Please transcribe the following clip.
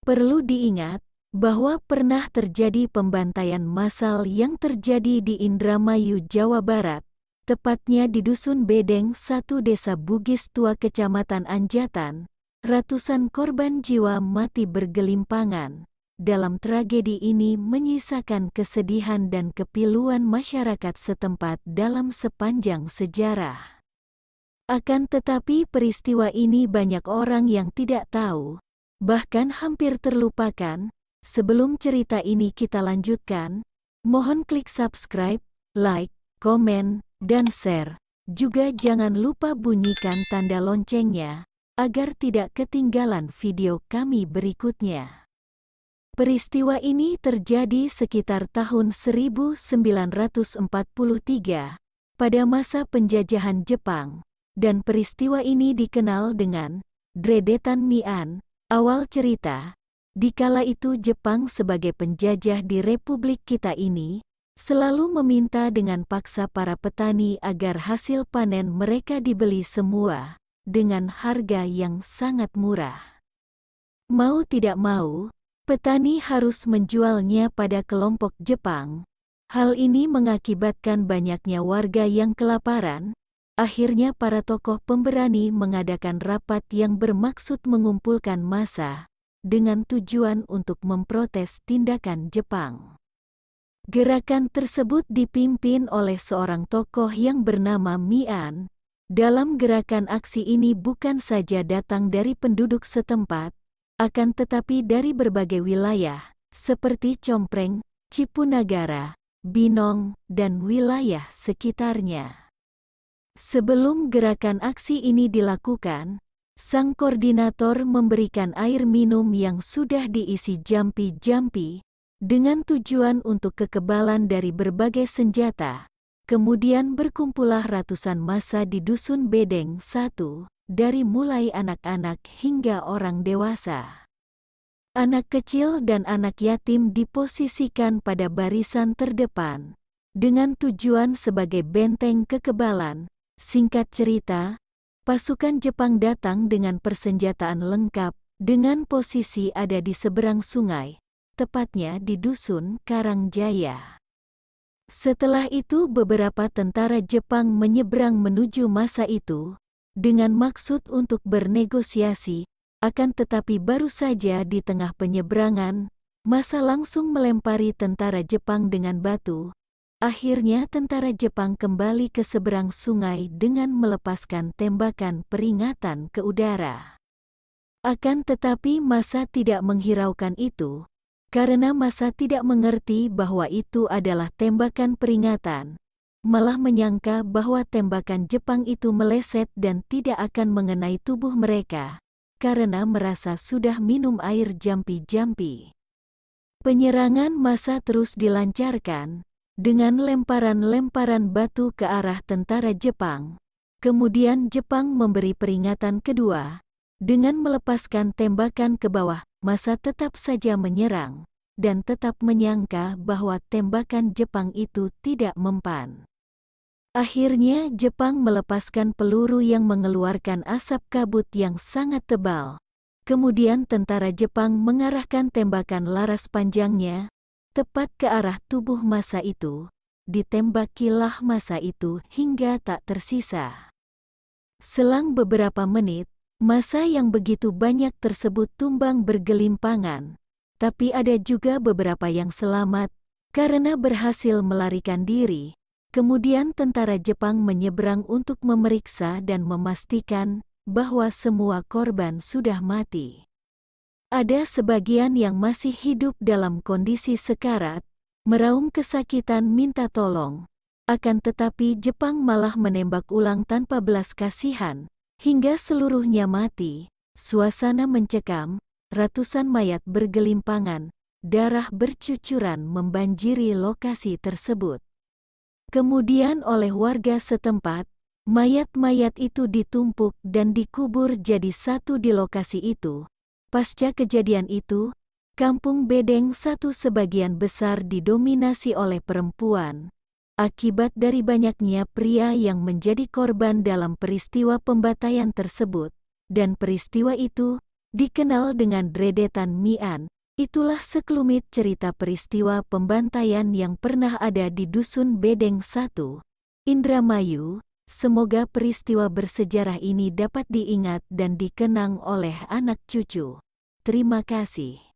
Perlu diingat bahwa pernah terjadi pembantaian massal yang terjadi di Indramayu, Jawa Barat, tepatnya di Dusun Bedeng 1 Desa Bugis Tua Kecamatan Anjatan. Ratusan korban jiwa mati bergelimpangan. Dalam tragedi ini menyisakan kesedihan dan kepiluan masyarakat setempat dalam sepanjang sejarah. Akan tetapi peristiwa ini banyak orang yang tidak tahu, bahkan hampir terlupakan. Sebelum cerita ini kita lanjutkan, mohon klik subscribe, like, komen, dan share. Juga jangan lupa bunyikan tanda loncengnya, agar tidak ketinggalan video kami berikutnya. Peristiwa ini terjadi sekitar tahun 1943, pada masa penjajahan Jepang, dan peristiwa ini dikenal dengan Dredetan Mian. Awal cerita, dikala itu Jepang sebagai penjajah di Republik kita ini, selalu meminta dengan paksa para petani agar hasil panen mereka dibeli semua, dengan harga yang sangat murah. Mau tidak mau, petani harus menjualnya pada kelompok Jepang. Hal ini mengakibatkan banyaknya warga yang kelaparan. Akhirnya para tokoh pemberani mengadakan rapat yang bermaksud mengumpulkan massa, dengan tujuan untuk memprotes tindakan Jepang. Gerakan tersebut dipimpin oleh seorang tokoh yang bernama Mian. Dalam gerakan aksi ini bukan saja datang dari penduduk setempat, akan tetapi dari berbagai wilayah, seperti Compreng, Cipunagara, Binong, dan wilayah sekitarnya. Sebelum gerakan aksi ini dilakukan, sang koordinator memberikan air minum yang sudah diisi jampi-jampi, dengan tujuan untuk kekebalan dari berbagai senjata. Kemudian berkumpullah ratusan massa di Dusun Bedeng 1, dari mulai anak-anak hingga orang dewasa. Anak kecil dan anak yatim diposisikan pada barisan terdepan, dengan tujuan sebagai benteng kekebalan. Singkat cerita, pasukan Jepang datang dengan persenjataan lengkap, dengan posisi ada di seberang sungai, tepatnya di Dusun Karangjaya. Setelah itu beberapa tentara Jepang menyeberang menuju massa itu, dengan maksud untuk bernegosiasi, akan tetapi baru saja di tengah penyeberangan, massa langsung melempari tentara Jepang dengan batu. Akhirnya tentara Jepang kembali ke seberang sungai dengan melepaskan tembakan peringatan ke udara. Akan tetapi massa tidak menghiraukan itu, karena massa tidak mengerti bahwa itu adalah tembakan peringatan, malah menyangka bahwa tembakan Jepang itu meleset dan tidak akan mengenai tubuh mereka, karena merasa sudah minum air jampi-jampi. Penyerangan massa terus dilancarkan, dengan lemparan-lemparan batu ke arah tentara Jepang. Kemudian Jepang memberi peringatan kedua, dengan melepaskan tembakan ke bawah. Massa tetap saja menyerang, dan tetap menyangka bahwa tembakan Jepang itu tidak mempan. Akhirnya Jepang melepaskan peluru yang mengeluarkan asap kabut yang sangat tebal. Kemudian tentara Jepang mengarahkan tembakan laras panjangnya, tepat ke arah tubuh massa itu. Ditembakilah massa itu hingga tak tersisa. Selang beberapa menit, massa yang begitu banyak tersebut tumbang bergelimpangan, tapi ada juga beberapa yang selamat, karena berhasil melarikan diri. Kemudian tentara Jepang menyeberang untuk memeriksa dan memastikan bahwa semua korban sudah mati. Ada sebagian yang masih hidup dalam kondisi sekarat, meraung kesakitan minta tolong. Akan tetapi Jepang malah menembak ulang tanpa belas kasihan, hingga seluruhnya mati. Suasana mencekam, ratusan mayat bergelimpangan, darah bercucuran membanjiri lokasi tersebut. Kemudian oleh warga setempat, mayat-mayat itu ditumpuk dan dikubur jadi satu di lokasi itu. Pasca kejadian itu, Kampung Bedeng 1 sebagian besar didominasi oleh perempuan. Akibat dari banyaknya pria yang menjadi korban dalam peristiwa pembantaian tersebut, dan peristiwa itu dikenal dengan deretan Mian. Itulah sekelumit cerita peristiwa pembantaian yang pernah ada di Dusun Bedeng 1, Indramayu. Semoga peristiwa bersejarah ini dapat diingat dan dikenang oleh anak cucu. Terima kasih.